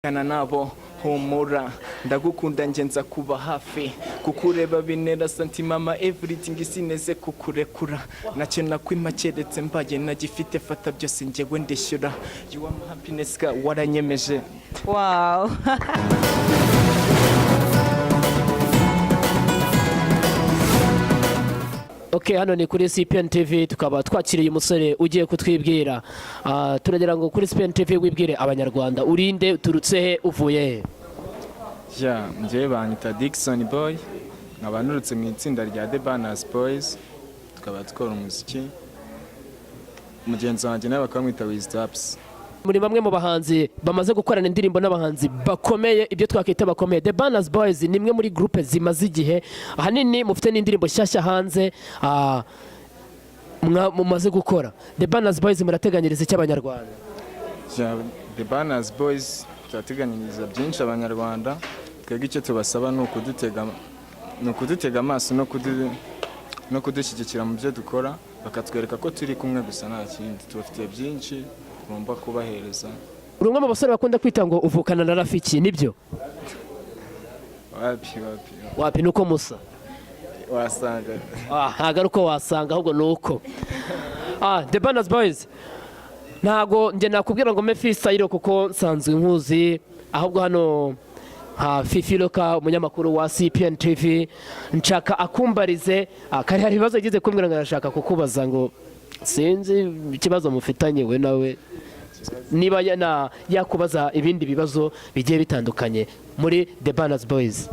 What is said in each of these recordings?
kana nabo humura ndagukunda ngenza kuba hafi kukureba binera santimama everything isineze kukurekura nacyo nakwima keretse mbaye nagifite fata byose njyewe ndishyura you are my happiness ka waranyemeje. Wow. Okay, hano ni kuri CPN TV tukaba twakiriye umusore ugiye kutwibwira. Turagira ngo kuri CPN TV wibwire abanyarwanda urinde uturutse he uvuye he? Ja, njye banyita Dixson boy nkabanurutse mu itsinda rya The Banas boys tukaba dukora umuziki. Mugenzi wanjye nawe bakamwita Wisdom. Muri bamwe mu bahanzi bamaze gukorana indirimbo n'abahanzi bakomeye ibyo twakita bakomeye. The Banas Boys ni imwe muri groupe zimaze igihe ahanini mufite n'indirimbo shyashya hanze mumaze gukora. The Banas Boys murateganyiriza iki abanyarwanda? The Banas Boys turateganyiriza byinshi abanyarwanda. Twebwe icyo tubasaba ni ukudutega amaso no kudushyigikira mu byo dukora bakatwereka ko turi kumwe gusa nta kindi. Tubafitiye byinshi ngomba kubahereza. Uri umwe mu basore bakunda kwita ngo uvukana na Rafiki nibyo? Wapi nuko musa? Wasanga. Ntago ari uko wasanga ahubwo nuko. The Banas Boys ntago nge nakubwira ngo freestyle kuko nsanzwe nkuzi ahubwo hano Fifiloka umunyamakuru wa CPN TV nshaka akumbarize kari hari ibibazo yagize kumbwira ngo arashaka kukubaza ngo sinzi ikibazo mufitanye we nawe niba yakubaza ibindi bibazo bigiye bitandukanye muri The Banas Boys.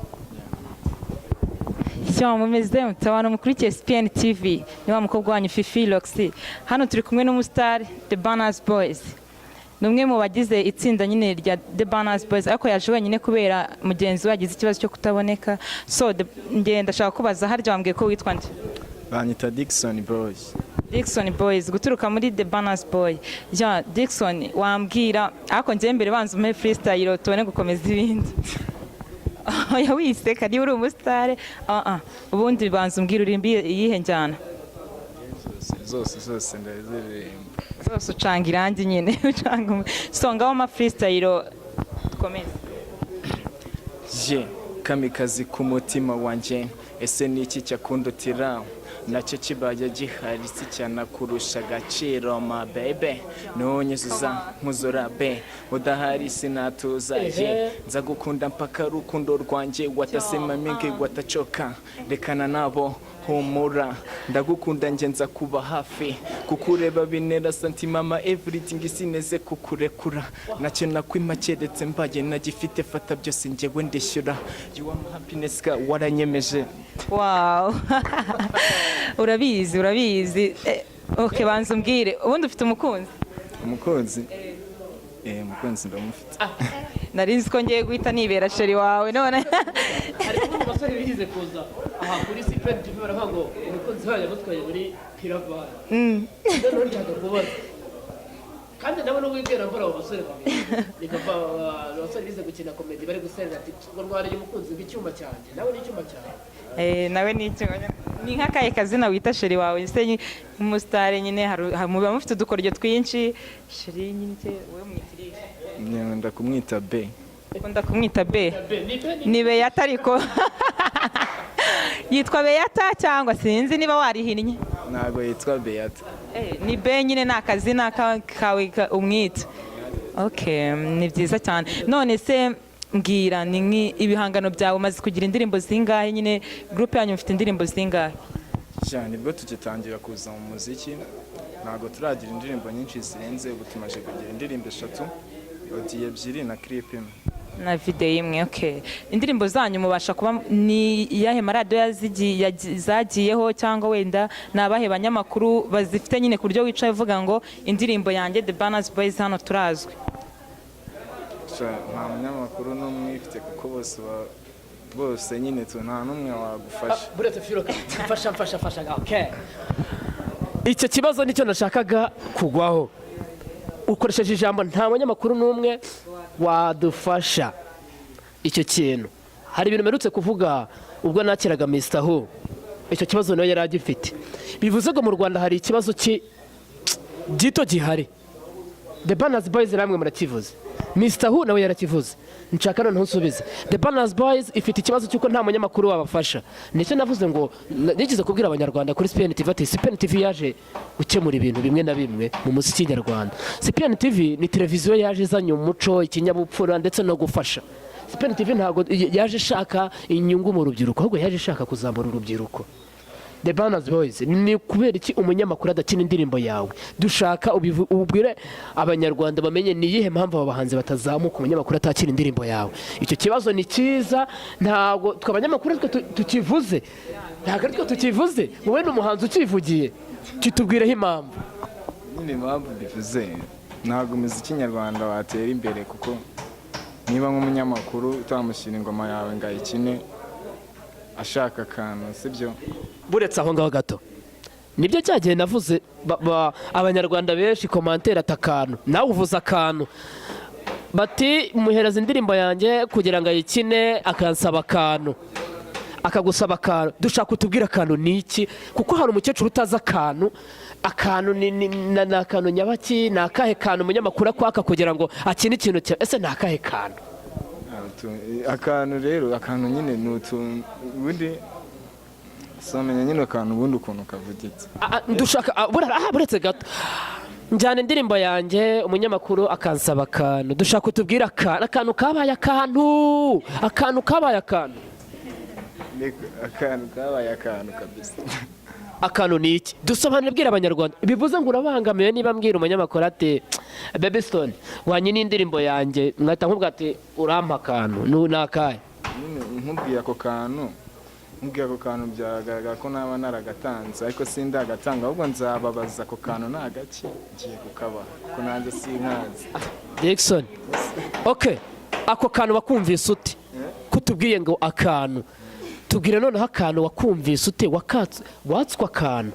Mumeze mutabana mukurikiye CPN TV niba mukobwa wanyu Fifiloka. Hano turi kumwe n'umustar The Banas Boys. Numwe mu bagize itsinda nyine rya The Banas Boys ariko yaje wenyine kubera mugenzi we yagize ikibazo cyo kutaboneka. So ndashaka kubaza harya wambwiye ko witwa nde? Banyita Dixson Boys. Dixson Boys guturuka muri The Banas Boy. Ja Dixon wambwira ariko ngiye mbere banza ume freestyle tubone gukomeza ibindi. Oya wiseka ni uri umustar. Ubundi banza umbwira urimbi iyihe njyana? Zose ndaziririmba. Zose ucanga irangi nyine ucanga songa wa freestyle tukomeze. Je kamikazi ku mutima wanje ese niki cyakundutira nacyo kibaye gihari si cyana kurusha agaciro ma baby nonyuzuza nkuzora be udahari sinatuza je nza gukunda mpaka rukundo rwanje watasema mingi watachoka rekana nabo humura ndagukunda ngenza kuba hafi kukureba binera santimama everything isineze kukurekura nacyo nakwima keretse mbaye nagifite fata byose njyewe ndishyura you are my happiness ka waranyemeje. Wow. Urabizi. Okay, banza umbwire ubundi ufite umukunzi? Umukunzi ndamufite. Narinzi ko ngiye guhita nibera sheri wawe none. Hari umuntu basore bigize kuza aha kuri CPN TV baravuga ngo umukunzi wawe yamutwaye muri Piravana. None nshaka kubaza kandi nabo no wibwira mbora abo basore babiri nikava abasore bize gukina comedy bari guserera ati ngo rwariye umukunzi w'icyuma cyanjye nawe ni icyuma cyawe. Nawe ni icyuma ni nk'akaye kazina wita sheri wawe se umustar nyine muba mufite udukoryo twinshi sheri nyine we mwitirisha. Nkunda kumwita B. Ukunda kumwita B? Ni Beyata ariko yitwa Beyata cyangwa sinzi niba warihinnye? Ntago yitwa Beyata. Ni B nyine nakazina kawe umwita. Okay, ni byiza cyane. None se mbwira ni ibihangano byawe umaze kugira indirimbo zingahe nyine groupe yanyu mufite indirimbo zingahe? Cyane bwo tugitangira kuza mu muziki ntago turagira indirimbo nyinshi zirenze ubu tumaje kugira indirimbo 3 audio 2 na clip imwe na video imwe. Okay, indirimbo zanyu mubasha kuba ni yahe maradiyo zagiyeho cyangwa wenda nabahe banyamakuru bazifite nyine ku buryo wicaye uvuga ngo indirimbo yanjye The Banas Boys hano turazwe? Nta munyamakuru n'umwe ifite kuko bose nyine nta n'umwe wagufasha. Buretse Fifiloka mfasha. Okay, icyo kibazo nicyo nashakaga kugwaho. Ukoresheje ijambo nta munyamakuru n'umwe wadufasha. Icyo kintu hari ibintu merutse kuvuga ubwo nakiraga Mr. Who. Icyo kibazo nayo yari agifite. Bivuze ngo mu Rwanda hari ikibazo gito gihari The Banas Boys namwe murakivuze, Mr Hu nawe yarakivuze, nshaka noneho nsubize. The Banas Boys ifite ikibazo cy'uko nta munyamakuru wabafasha. Nicyo navuze ngo nigize kubwira abanyarwanda kuri SPN TV ati SPN TV yaje gukemura ibintu bimwe na bimwe mu muziki nyarwanda. SPN TV ni televiziyo yaje izanye umuco, ikinyabupfura ndetse no gufasha. SPN TV ntabwo yaje ishaka inyungu mu rubyiruko, ahubwo yaje ishaka kuzamura urubyiruko. The Banas Boys ni kubera iki umunyamakuru adakina indirimbo yawe? Dushaka ubwire abanyarwanda bamenye ni iyihe mpamvu aba bahanzi batazamuka umunyamakuru atakina indirimbo yawe. Icyo kibazo ni cyiza, ntabwo twabanyamakuru tukivuze, ntabwo ariko tukivuze, wowe n'umuhanzi ukivugiye kitubwireho impamvu. Nyine impamvu bivuze ntabwo umuziki nyarwanda watera imbere, kuko niba nk'umunyamakuru utamushyira ingoma yawe ngo ayikine ashaka akantu, sibyo? Buretse aho ngaho gato, nibyo cyagiye navuze abanyarwanda benshi komantere atakantu, nawe uvuze akantu bati muhereza indirimbo yanjye kugira ngo ayikine akansaba akantu, akagusaba akantu. Dushaka kutubwira akantu ni iki, kuko hari umukecuru utazi akantu. Akantu ni akantu nyabaki, ni akahe kantu umunyamakuru akwaka kugira ngo akine ikintu cya, ese ni akahe kantu? Akantu rero, akantu nyine ni utuntu ubundi somenya nyine akantu ubundi ukuntu kavugitse. Dushaka buretse gato, njyana indirimbo yanjye umunyamakuru akansaba akantu. Dushaka kutubwira akantu kabaye akantu, akantu kabaye akantu, akantu kabaye akantu kabisa. Akantu ni iki? Dusobanure bwira abanyarwanda. Bivuze ngo urabangamiye niba mbwira umunyamakuru ati Baby Stone wanyine indirimbo yanjye, mwahita nkubwira ati urampa akantu, ni akahe? Nkubwiye ako kantu, byagaragara ko naba naragatanze, ariko sindagatanga, ahubwo nzababaza ako kantu ni agaki ngiye kukabaha, ko nanjye sinkazi. Dixson, okay, ako kantu wakumvise ute? Kutubwiye ngo akantu, tubwire noneho akantu wakumvise ute, watswa akantu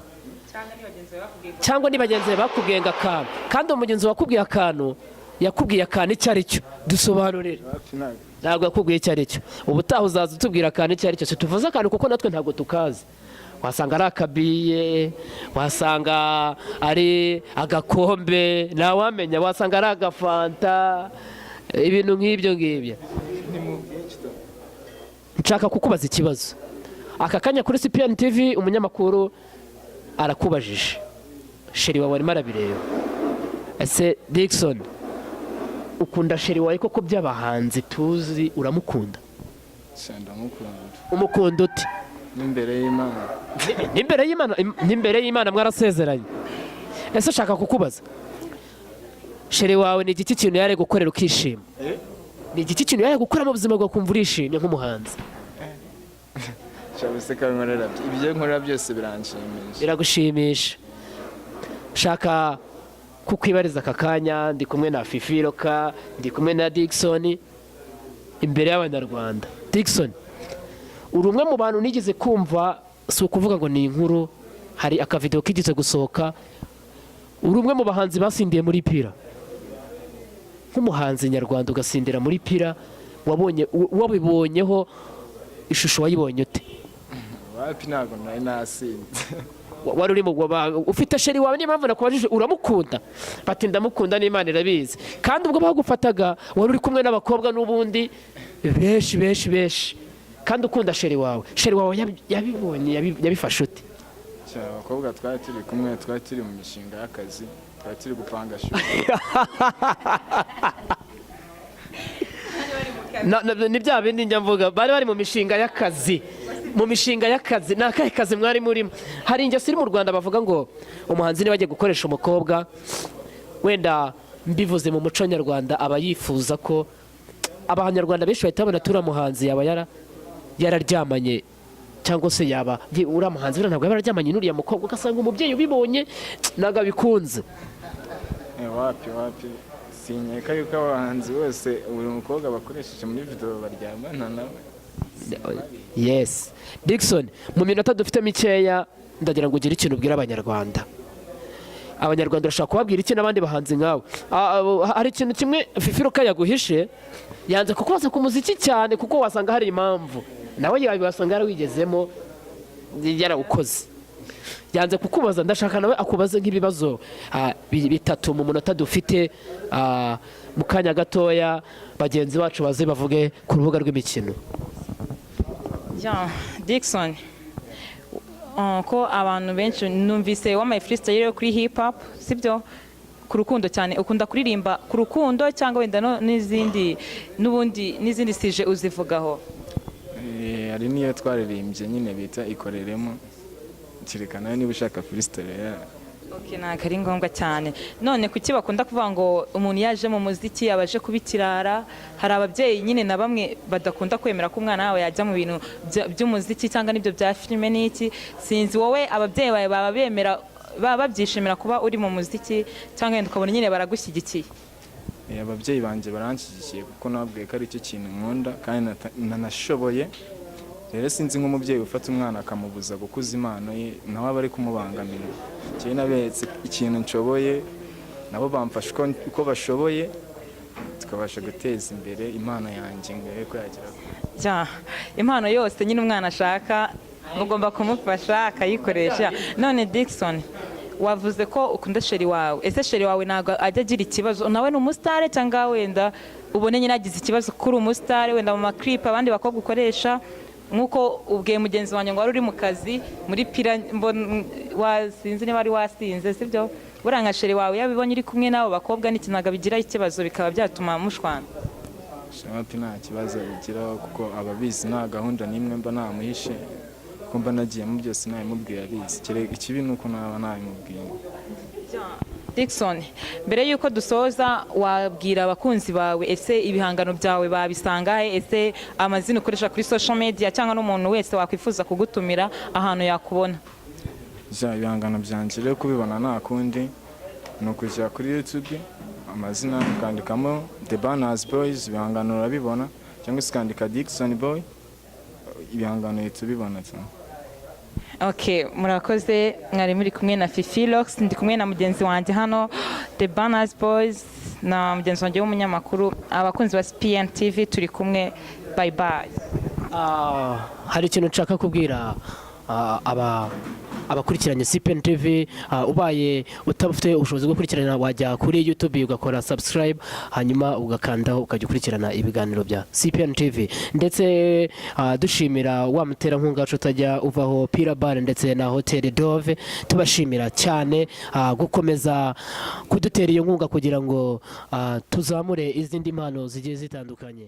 cyangwa ni bagenzi bakubwiye ngo akantu, kandi umugenzi wakubwiye akantu yakubwiye akantu icyo ari cyo. Dusobanurire. Ntabwo yakubwiye icyo ari cyo. Ubutaha uzaza utubwira akantu icyo ari cyo. Tuvuze akantu kuko natwe ntabwo tukazi. Wasanga ari akabiye, wasanga ari agakombe, ntawamenya, wasanga ari agafanta, ibintu nk'ibyo ngibyo. Nshaka kukubaza ikibazo. Aka kanya kuri SPN TV umunyamakuru arakubajije, sheri wawe arimo arabireba. Ese Dixson, ukunda sheri wawe koko by'abahanzi tuzi uramukunda? Ndamukunda. Umukunda ute? N'imbere y'Imana. N'imbere y'Imana mwarasezeranye. Ese ushaka kukubaza, sheri wawe ni igiki kintu yari gukorera ukishima? Ni igiki kintu yari gukora mu buzima bwawe kumva urishimye nk'umuhanzi? Ibyo nkorera byose biranshimisha. Biragushimisha. Shaka kukwibariza aka kanya, ndi kumwe na Fifi Loka, ndi kumwe na Dixson imbere y'abanyarwanda. Dixson, uri umwe mu bantu nigeze kumva, si ukuvuga ngo ni inkuru, hari akavideo kigeze gusohoka, uri umwe mu bahanzi basindiye muri pira. Nk'umuhanzi nyarwanda ugasindira muri pira, wabibonyeho ishusho wayibonye ute? Wapi ntabwo nari nasinze. Wari uri mu ufite sheri wawe, niyo mpamvu nakubajije uramukunda? Bati ndamukunda n'Imana irabizi. Kandi ubwo bagufataga wari uri kumwe n'abakobwa n'ubundi benshi, kandi ukunda sheri wawe. Sheri wawe yabibonye, yabifashe ute? Abakobwa twari turi kumwe, twari turi mu mishinga y'akazi, twari turi gupanga shuri. Ni bya bindi njya mvuga, bari mu mishinga y'akazi. Mu mishinga y'akazi, ni akahe kazi mwari murimo? Hari ingeso iri mu Rwanda bavuga ngo umuhanzi niba agiye gukoresha umukobwa, wenda mbivuze mu muco nyarwanda, aba yifuza ko abanyarwanda benshi bahita babona turiya muhanzi yaba yararyamanye, cyangwa se yaba uriya muhanzi ntabwo yaba yararyamanye n'uriya mukobwa, ugasanga umubyeyi ubibonye ntabwo abikunze. Wapi sinyeka yuko abahanzi bose buri mukobwa bakoresheje muri video baryamana nawe. Yes. Dixson, mu minota dufite mikeya, ndagira ngo ugire ikintu ubwira abanyarwanda. Abanyarwanda urashaka kubabwira iki n'abandi bahanzi nkawe? Hari ikintu kimwe Fifi Loka yaguhishe, yanze kukubaza ku muziki cyane kuko wasanga hari impamvu nawe wasanga yarawigezemo yarawukoze. yanze kukubaza, ndashaka nawe akubaze nk'ibibazo bitatu mu munota dufite mu kanya gatoya, bagenzi bacu baze bavuge ku rubuga rw'imikino. Dixson, ko abantu benshi numvise wamaye freestyle kuri hip hop, sibyo? Ku rukundo cyane, ukunda kuririmba ku rukundo cyangwa wenda n'izindi sije uzivugaho? Hari niyo twaririmbye nyine bita ikoreremo, kirekana niba ushaka freestyle. Okay, ntabwo ari ngombwa cyane. None kuki bakunda kuvuga ngo umuntu yaje mu muziki abaje kubikirara? Hari ababyeyi nyine na bamwe badakunda kwemera ko umwana wawe yajya mu bintu by'umuziki cyangwa n'ibyo bya filime n'iki. Sinzi wowe ababyeyi bawe baba bemera, baba babyishimira kuba uri mu muziki cyangwa wenda ukabona nyine baragushyigikiye? Ababyeyi banjye baranshyigikiye kuko nababwiye ko ari cyo kintu nkunda kandi nanashoboye. Rero sinzi nk'umubyeyi ufata umwana akamubuza gukuza impano ye, nawe aba ari kumubangamira. Cyane nabetse ikintu nshoboye, nabo bamfasha uko bashoboye, tukabasha guteza imbere impano yanjye ngere ko yagera. Impano yose nyine umwana ashaka mugomba kumufasha akayikoresha. None Dixson, wavuze ko ukunda sheri wawe. Ese sheri wawe ntabwo ajya agira ikibazo? Nawe ni umusitari cyangwa wenda ubone nyine agize ikibazo kuri umusitari wenda mu maklipe abandi bakobwa ukoresha? Nkuko ubwiye mugenzi wanjye ngo wari uri mu kazi muri pira, sinzi niba wari wasinze, sibyo? Buriya nka sheri wawe yabibonye uri kumwe n'abo bakobwa n'ikinaga bigira ikibazo bikaba byatuma mushwana? Shamapi nta kibazo bigira kuko ababizi, nta gahunda n'imwe mba namuhishe, kuko mba nagiyemo byose nabimubwiye abizi. Ikibi ni uko naba nabimubwiye. Dixson, mbere y'uko dusoza wabwira abakunzi bawe ese ibihangano byawe babisanga he? Ese amazina ukoresha kuri social media cyangwa n'umuntu wese wakwifuza kugutumira ahantu yakubona? Ibihangano byanjye rero kubibona nta kundi ni ukujya kuri YouTube, amazina ukandikamo The Banas Boys, ibihangano urabibona, cyangwa se ukandika Dixson Boy, ibihangano uhita ubibona cyane. Okay, murakoze. Mwari muri kumwe na Fifi Locks, ndi kumwe na mugenzi wanjye hano The Banas Boys na mugenzi wanjye w'umunyamakuru. Abakunzi ba SPN TV turi kumwe, bye bye. Hari ikintu nshaka kubwira abakurikiranye SPN TV, ubaye utabufite ubushobozi bwo gukurikirana wajya kuri YouTube ugakora subscribe, hanyuma ugakandaho ukajya ukurikirana ibiganiro bya SPN TV. Ndetse dushimira wa muterankunga wacu utajya uvaho Pira Bar ndetse na Hotel Dove, tubashimira cyane gukomeza kudutera iyo nkunga kugira ngo tuzamure izindi mpano zigiye zitandukanye.